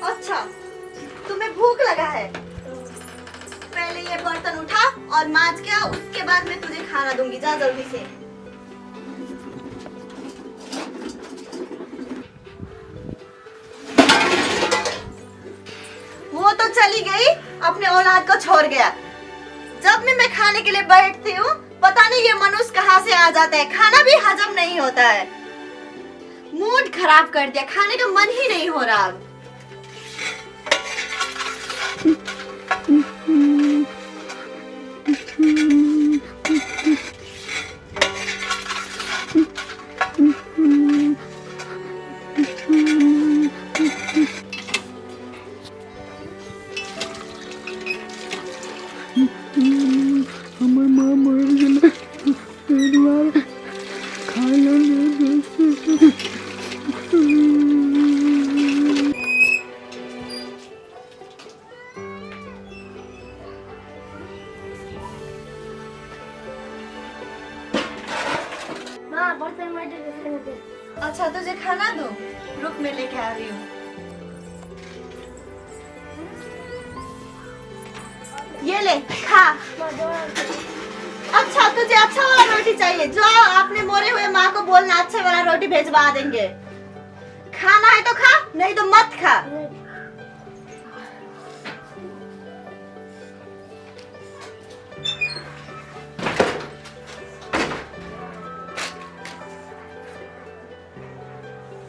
अच्छा, तुम्हें भूख लगा है? पहले ये बर्तन उठा और मांज के आ, उसके बाद मैं तुझे खाना दूंगी। जा जल्दी से। वो तो चली गई, अपने औलाद को छोड़ गया। जब मैं खाने के लिए बैठती हूँ, पता नहीं ये मनुष्य कहाँ से आ जाता है। खाना भी हजम नहीं होता है। मूड खराब कर दिया, खाने का मन ही नहीं हो रहा अब। अच्छा, तुझे खाना दूं? रुक, मैं लेके आ रही हूँ। ये ले, खा। अच्छा, तुझे अच्छा वाला रोटी चाहिए? जाओ, अपने मोरे हुए माँ को बोलना अच्छा वाला रोटी भेजवा देंगे। खाना है तो खा, नहीं तो मत खा।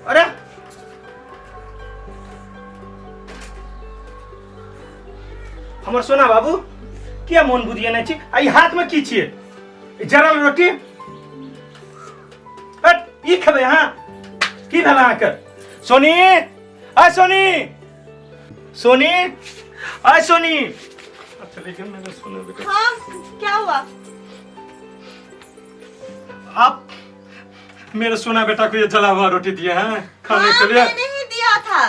अरे हमर सोना बाबू, क्या मन बुझिए नहीं छी? आई हाथ में की छिए? जरल रोटी हट, ई खबे। हाँ, की भेला आकर? सोनी, आ सोनी, सोनी, आ सोनी। अच्छा, लेकिन मैंने सुना बेटा। हाँ, क्या हुआ? आप मेरे सोना बेटा को ये जला हुआ रोटी दिए हैं खाने हाँ, के लिए? मैंने ही दिया था।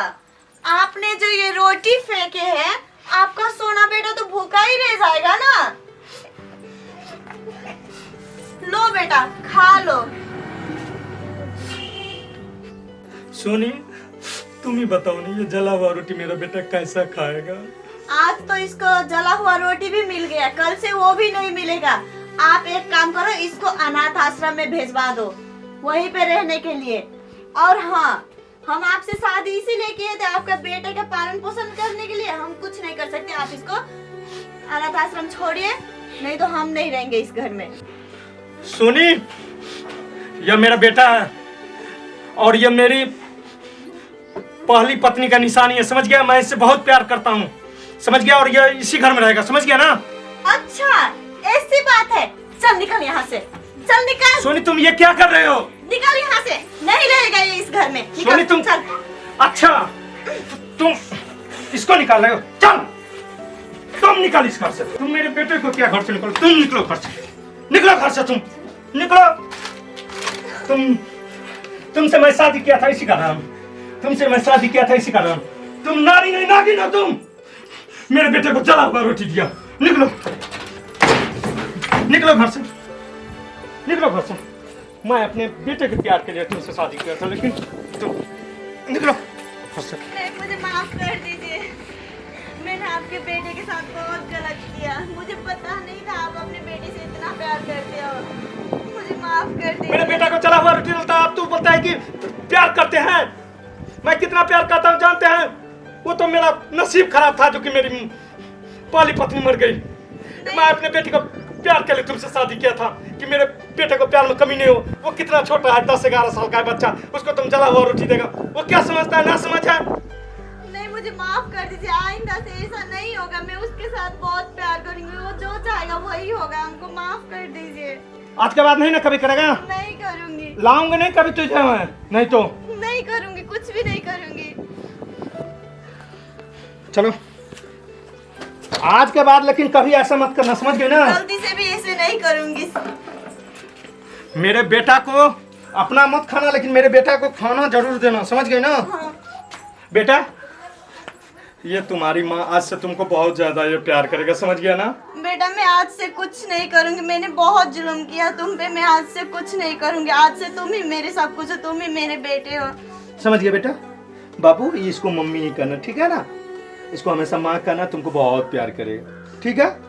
आपने जो ये रोटी फेंके है, आपका सोना बेटा तो भूखा ही रह जाएगा ना। लो बेटा, खा लो। सोनी, तुम ही बताओ नहीं, ये जला हुआ रोटी मेरा बेटा कैसा खाएगा? आज तो इसको जला हुआ रोटी भी मिल गया, कल से वो भी नहीं मिलेगा। आप एक काम करो, इसको अनाथ आश्रम में भेजवा दो, वहीं पे रहने के लिए। और हाँ, हम आपसे शादी इसीलिए किए थे, आपका बेटे का पालन पोषण करने के लिए। हम कुछ नहीं कर सकते, आप इसको अनाथ आश्रम छोड़िए, नहीं तो हम नहीं रहेंगे इस घर में। सोनी, यह मेरा बेटा है और यह मेरी पहली पत्नी का निशानी है, समझ गया? मैं इससे बहुत प्यार करता हूँ, समझ गया? और यह इसी घर में रहेगा, समझ गया ना? अच्छा, ऐसी बात है। चल निकल यहाँ से, चल निकल। सोनी, तुम ये क्या कर रहे हो? निकल यहाँ से, नहीं रहेगा ये इस घर में। निकल, सोनी, तुम चल। अच्छा, तुम इसको निकाल रहे हो? चल, तुम निकाल इस घर से। तुम मेरे बेटे को क्या घर से निकालो? तुम निकलो घर से, निकलो घर से, तुम निकलो। तुमसे मैं शादी किया था इसी का नाम, तुमसे मैं शादी किया था इसी का नाम। तुम नारी नहीं, नागिन हो तुम। मेरे बेटे को जला हुआ रोटी दिया। निकलो, निकलो घर से, निकलो घर से। मैं अपने बेटे के प्यार के लिए तुमसे शादी किया था, लेकिन तुम निकलो घर से। मुझे माफ कर दीजिए, मैंने आपके बेटे के साथ बहुत गलत किया। मुझे पता नहीं था आप अपने बेटे से इतना प्यार करते हो। मुझे माफ कर दीजिए। मेरे बेटा को चला हुआ रोटी मिलता है, आप तो बोलता है कि प्यार करते हैं। मैं कितना प्यार करता हूँ जानते हैं? वो तो मेरा नसीब खराब था जो कि मेरी पहली पत्नी मर गई। मैं अपने बेटे को प्यार के लिए तुमसे शादी किया था कि मेरे बेटे को प्यार में कमी नहीं हो। वो कितना छोटा है, 10-11 साल का है बच्चा, उसको तुम जला हुआ रोटी देगा? वो क्या समझता है? ना समझ है। नहीं, मुझे माफ कर दीजिए, आइंदा से ऐसा नहीं होगा। मैं उसके साथ बहुत प्यार करूंगी, वो जो चाहेगा वही होगा। हमको माफ कर दीजिए। आज के बाद नहीं ना कभी करेगा? नहीं करूंगी, लाऊंगा नहीं कभी तुझे मैं, नहीं तो नहीं करूंगी, कुछ भी नहीं करूंगी। चलो, आज के बाद लेकिन कभी ऐसा मत करना, समझ गए ना? गलती से भी ऐसे नहीं करूंगी। मेरे बेटा को अपना मत खाना, लेकिन मेरे बेटा को खाना जरूर देना, समझ गए ना? हाँ। बेटा, ये तुम्हारी माँ आज से तुमको बहुत ज्यादा ये प्यार करेगा, समझ गया ना? बेटा मैं आज से कुछ नहीं करूंगी, मैंने बहुत जुल्म किया तुम पे, मैं आज से कुछ नहीं करूंगी। आज से तुम ही मेरे सब कुछ हो, तुम ही मेरे बेटे हो। समझ गया बेटा? बाबू इसको मम्मी ही करना, ठीक है ना? इसको हमेशा माँ करना, तुमको बहुत प्यार करेगा, ठीक है?